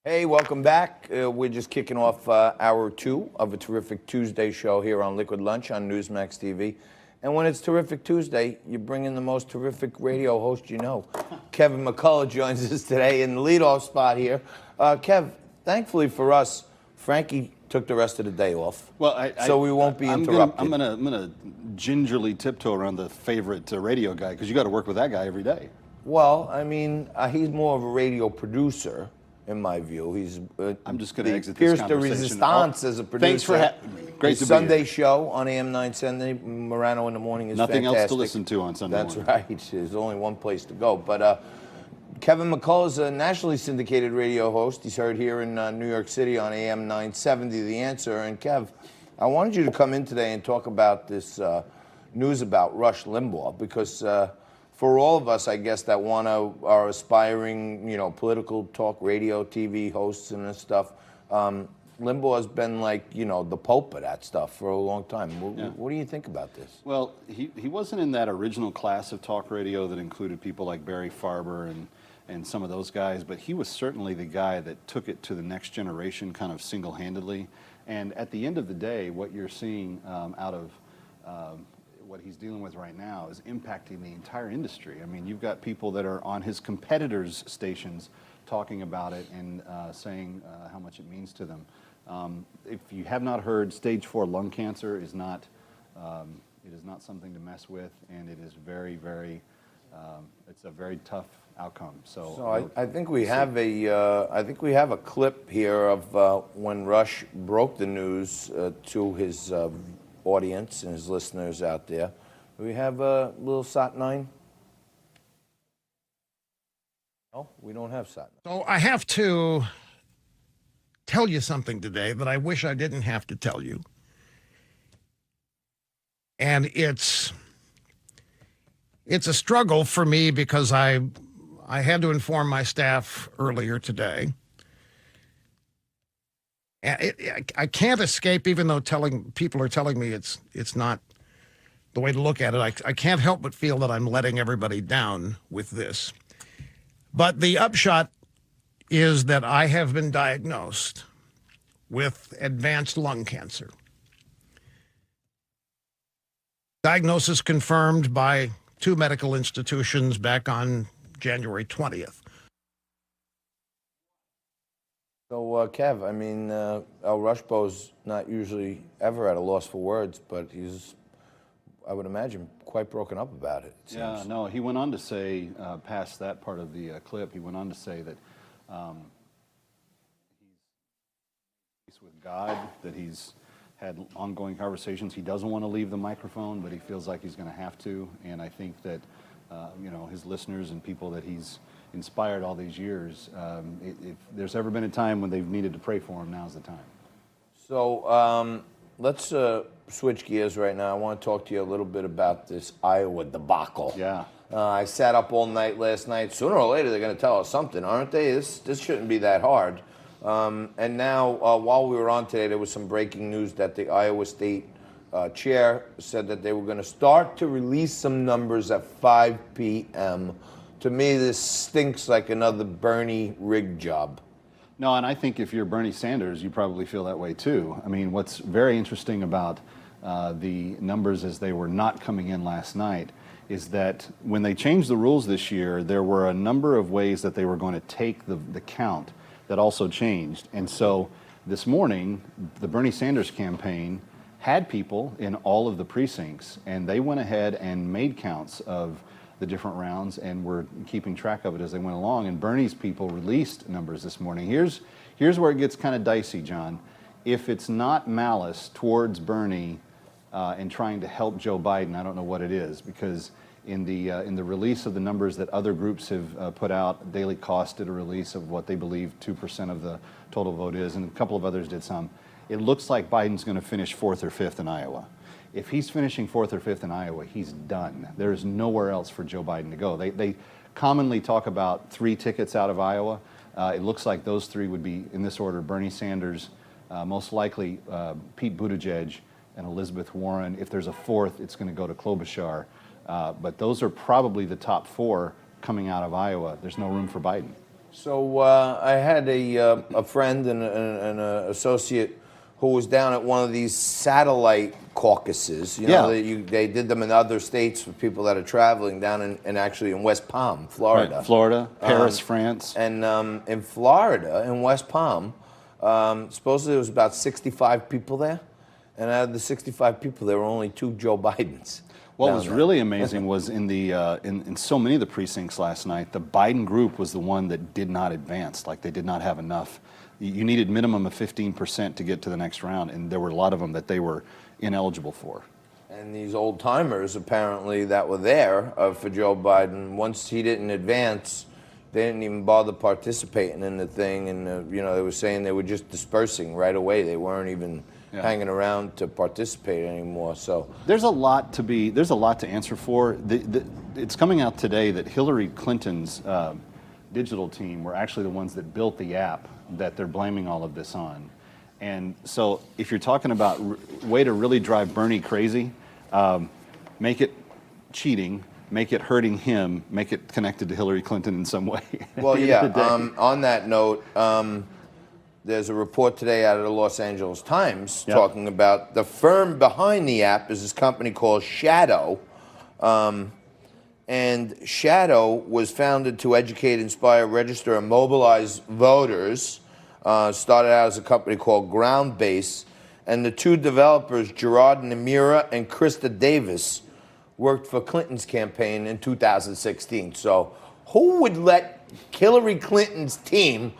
Hey, welcome back. We're just kicking off hour 2 of a terrific Tuesday show here on Liquid Lunch on Newsmax TV. And when it's Terrific Tuesday, you bring in the most terrific radio host you know. Kevin McCollough joins us today in the leadoff spot here. Kev, thankfully for us, Frankie took the rest of the day off. Well, so we won't be interrupted. I'm gonna gingerly tiptoe around the favorite radio guy because you got to work with that guy every day. Well, I mean, he's more of a radio producer. In my view, he's. I'm just going to exit this conversation. Pierce the resistance as a producer. Thanks for having me. Great to be Sunday here. show on AM 970, Morano in the morning is Nothing fantastic. else to listen to on Sunday That's morning. right. There's only one place to go. But Kevin McCollough is a nationally syndicated radio host. He's heard here in New York City on AM 970, The Answer. And Kev, I wanted you to come in today and talk about this news about Rush Limbaugh because. For all of us, I guess, that are aspiring, political talk, radio, TV hosts and this stuff, Limbaugh has been like, the pope of that stuff for a long time. What do you think about this? Well, he wasn't in that original class of talk radio that included people like Barry Farber and some of those guys, but he was certainly the guy that took it to the next generation kind of single-handedly. And at the end of the day, what you're seeing out of what he's dealing with right now is impacting the entire industry. I mean, you've got people that are on his competitors' stations talking about it and saying how much it means to them. If you have not heard, stage 4 lung cancer is not, it is not something to mess with, and it is very, very, it's a very tough outcome. So I think we have a clip here of when Rush broke the news to his audience and his listeners out there. Do we have a little SOT 9? No, we don't have SOT 9. So I have to tell you something today that I wish I didn't have to tell you. And it's a struggle for me because I had to inform my staff earlier today. I can't escape, even though people are telling me it's not the way to look at it. I can't help but feel that I'm letting everybody down with this. But the upshot is that I have been diagnosed with advanced lung cancer. Diagnosis confirmed by 2 medical institutions back on January 20th. So, Kev, I mean, El Rushbo's not usually ever at a loss for words, but he's, I would imagine, quite broken up about it seems. Yeah, no, he went on to say, past that part of the clip, he went on to say that he's with God, that he's had ongoing conversations. He doesn't want to leave the microphone, but he feels like he's going to have to. And I think that, his listeners and people that he's inspired all these years, if there's ever been a time when they've needed to pray for him, now's the time. So let's switch gears right now. I want to talk to you a little bit about this Iowa debacle. Yeah. I sat up all night last night. Sooner or later, they're going to tell us something, aren't they? This shouldn't be that hard. And now, while we were on today, there was some breaking news that the Iowa State chair said that they were going to start to release some numbers at 5 p.m. To me, this stinks like another Bernie rig job. No, and I think if you're Bernie Sanders, you probably feel that way too. I mean, what's very interesting about the numbers as they were not coming in last night is that when they changed the rules this year, there were a number of ways that they were going to take the count that also changed. And so this morning, the Bernie Sanders campaign had people in all of the precincts, and they went ahead and made counts of the different rounds and were keeping track of it as they went along. And Bernie's people released numbers this morning. Here's where it gets kind of dicey, John. If it's not malice towards Bernie and trying to help Joe Biden, I don't know what it is, because in the release of the numbers that other groups have put out, Daily Cost did a release of what they believe 2% of the total vote is, and a couple of others did some. It looks like Biden's going to finish 4th or 5th in Iowa. If he's finishing 4th or 5th in Iowa, he's done. There's nowhere else for Joe Biden to go. They commonly talk about 3 tickets out of Iowa. It looks like those 3 would be, in this order, Bernie Sanders, most likely Pete Buttigieg, and Elizabeth Warren. If there's a 4th, it's going to go to Klobuchar. But those are probably the top 4 coming out of Iowa. There's no room for Biden. So I had a friend and an associate who was down at one of these satellite caucuses. You know, they did them in other states for people that are traveling down in actually in West Palm, Florida. Right, Florida, Paris, France. And in Florida, in West Palm, supposedly there was about 65 people there. And out of the 65 people, there were only 2 Joe Bidens. What was really amazing was in so many of the precincts last night, the Biden group was the one that did not advance. Like they did not have enough. You needed minimum of 15% to get to the next round, and there were a lot of them that they were ineligible for. And these old timers, apparently, that were there for Joe Biden, once he didn't advance, they didn't even bother participating in the thing. And you know, they were saying they were just dispersing right away. They weren't even hanging around to participate anymore. So there's a lot to answer for. It's coming out today that Hillary Clinton's digital team were actually the ones that built the app that they're blaming all of this on. And so if you're talking about way to really drive Bernie crazy, make it cheating, make it hurting him, make it connected to Hillary Clinton in some way. Well, yeah, on that note, there's a report today out of the Los Angeles Times talking about the firm behind the app is this company called Shadow. And Shadow was founded to educate, inspire, register, and mobilize voters. Started out as a company called Groundbase. And the 2 developers, Gerard Namira and Krista Davis, worked for Clinton's campaign in 2016. So who would let Hillary Clinton's team,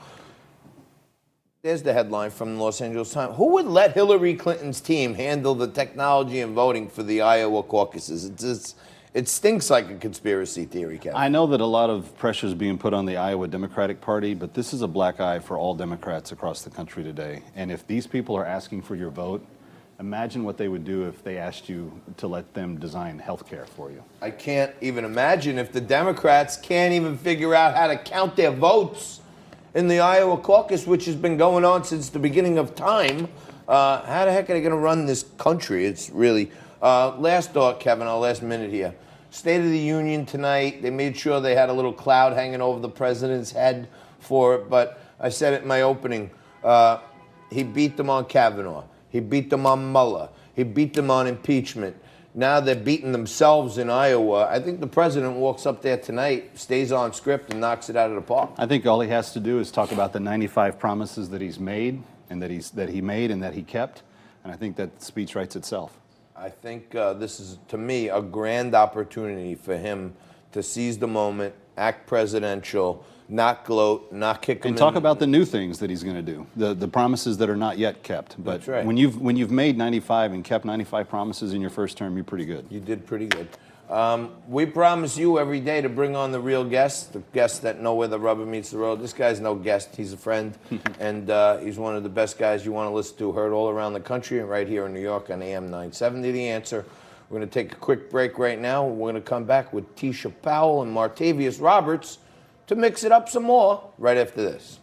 there's the headline from the Los Angeles Times, who would let Hillary Clinton's team handle the technology and voting for the Iowa caucuses? It stinks like a conspiracy theory, Kevin. I know that a lot of pressure is being put on the Iowa Democratic Party, but this is a black eye for all Democrats across the country today. And if these people are asking for your vote, imagine what they would do if they asked you to let them design health care for you. I can't even imagine if the Democrats can't even figure out how to count their votes in the Iowa caucus, which has been going on since the beginning of time. How the heck are they going to run this country? It's really... last thought, Kevin, our last minute here. State of the Union tonight. They made sure they had a little cloud hanging over the president's head for it, but I said it in my opening. He beat them on Kavanaugh. He beat them on Mueller. He beat them on impeachment. Now they're beating themselves in Iowa. I think the president walks up there tonight, stays on script, and knocks it out of the park. I think all he has to do is talk about the 95 promises that he's made and that he made and that he kept, and I think that speech writes itself. I think this is, to me, a grand opportunity for him to seize the moment, act presidential, not gloat, not kick him. And talk about the new things that he's going to do, the promises that are not yet kept. But that's right. when you've made 95 and kept 95 promises in your first term, you're pretty good. You did pretty good. We promise you every day to bring on the real guests, the guests that know where the rubber meets the road. This guy's no guest. He's a friend, and he's one of the best guys you want to listen to, heard all around the country and right here in New York on AM 970, The Answer. We're going to take a quick break right now. We're going to come back with Tisha Powell and Martavius Roberts to mix it up some more right after this.